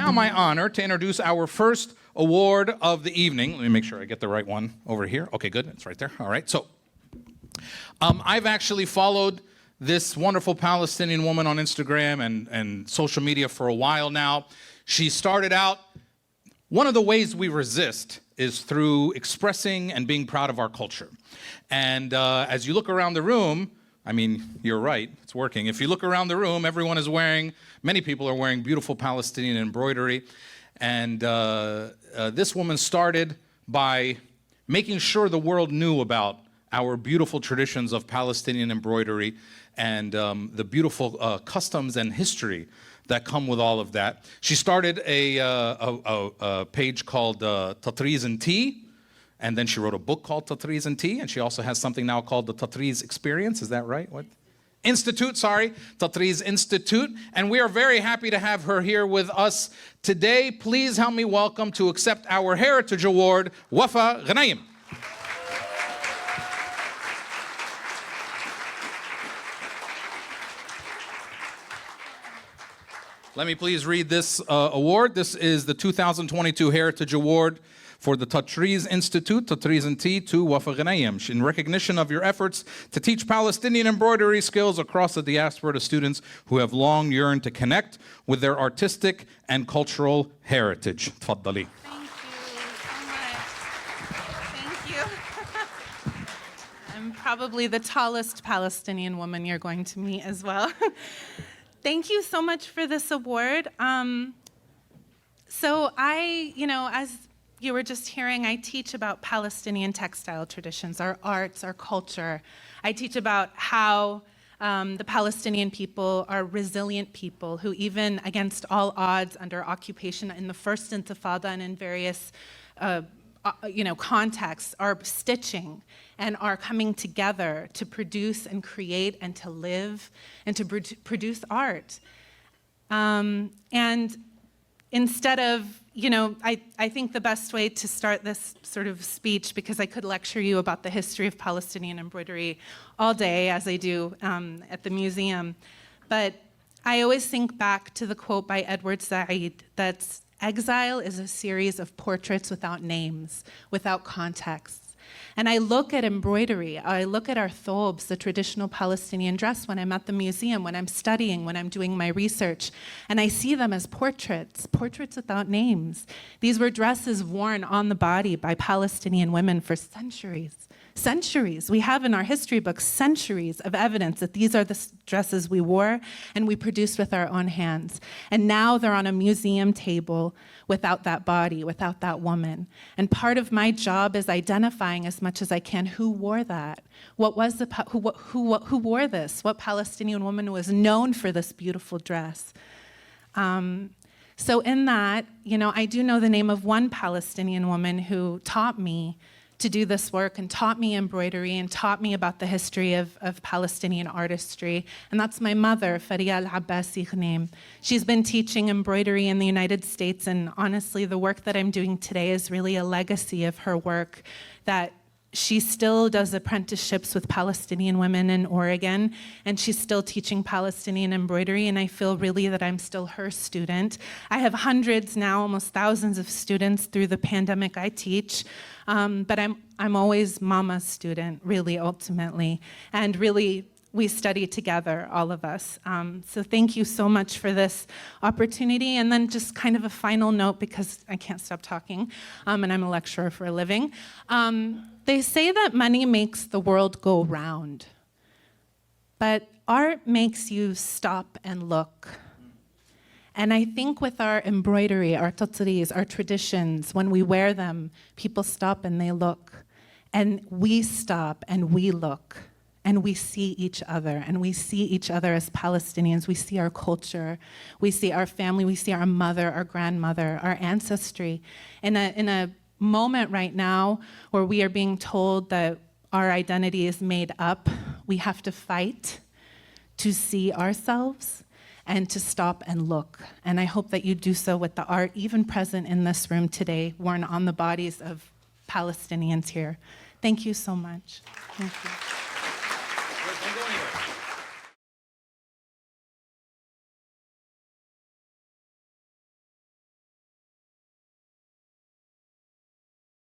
now my honor to introduce our first award of the evening. Let me make sure I get the right one over here. Okay, good. It's right there. All right. So I've actually followed this wonderful Palestinian woman on Instagram and social media for a while now. She started out, one of the ways we resist is through expressing and being proud of our culture. And as you look around the room, I mean, you're right, it's working. If you look around the room, everyone is wearing, many people are wearing beautiful Palestinian embroidery. And this woman started by making sure the world knew about our beautiful traditions of Palestinian embroidery and the beautiful customs and history that come with all of that. She started a page called Tatreez and Tea, and then she wrote a book called Tatreez and Tea, and she also has something now called the Tatreez Experience. Is that right? What? Institute, sorry, Tatreez Institute. And we are very happy to have her here with us today. Please help me welcome to accept our Heritage Award, Wafa Ghnaim. Let me please read this award. This is the 2022 Heritage Award for the Tatreez Institute, Tatreez and Tea, to Wafa Ghnaim, in recognition of your efforts to teach Palestinian embroidery skills across the diaspora to students who have long yearned to connect with their artistic and cultural heritage. Tfaddali. Thank you so much. Thank you. I'm probably the tallest Palestinian woman you're going to meet as well. Thank you so much for this award. So as you were just hearing, I teach about Palestinian textile traditions, our arts, our culture. I teach about how the Palestinian people are resilient people who, even against all odds, under occupation in the first Intifada and in various contexts, are stitching and are coming together to produce and create and to live and to produce art. And instead of, I think the best way to start this sort of speech, because I could lecture you about the history of Palestinian embroidery all day, as I do at the museum, but I always think back to the quote by Edward Said that's, "Exile is a series of portraits without names, without contexts." And I look at embroidery, I look at our thobs, the traditional Palestinian dress, when I'm at the museum, when I'm studying, when I'm doing my research, and I see them as portraits without names. These were dresses worn on the body by Palestinian women for centuries. Centuries. We have in our history books centuries of evidence that these are the dresses we wore and we produced with our own hands. And now they're on a museum table without that body, without that woman. And part of my job is identifying as much as I can who wore that. What was who wore this? What Palestinian woman was known for this beautiful dress? So in that, I do know the name of one Palestinian woman who taught me to do this work and taught me embroidery and taught me about the history of Palestinian artistry. And that's my mother, Faria al-Abbasi Ghnaim. She's been teaching embroidery in the United States, and honestly, the work that I'm doing today is really a legacy of her work, that she still does apprenticeships with Palestinian women in Oregon, and she's still teaching Palestinian embroidery, and I feel really that I'm still her student. I have hundreds now, almost thousands of students through the pandemic I teach, but I'm always Mama's student, really, ultimately, and really, we study together, all of us. So thank you so much for this opportunity. And then just kind of a final note, because I can't stop talking, and I'm a lecturer for a living. They say that money makes the world go round, but art makes you stop and look. And I think with our embroidery, our tatreez, our traditions, when we wear them, people stop and they look. And we stop and we look. And we see each other, and we see each other as Palestinians. We see our culture, we see our family, we see our mother, our grandmother, our ancestry. In a moment right now where we are being told that our identity is made up, we have to fight to see ourselves and to stop and look. And I hope that you do so with the art, even present in this room today, worn on the bodies of Palestinians here. Thank you so much. Thank you.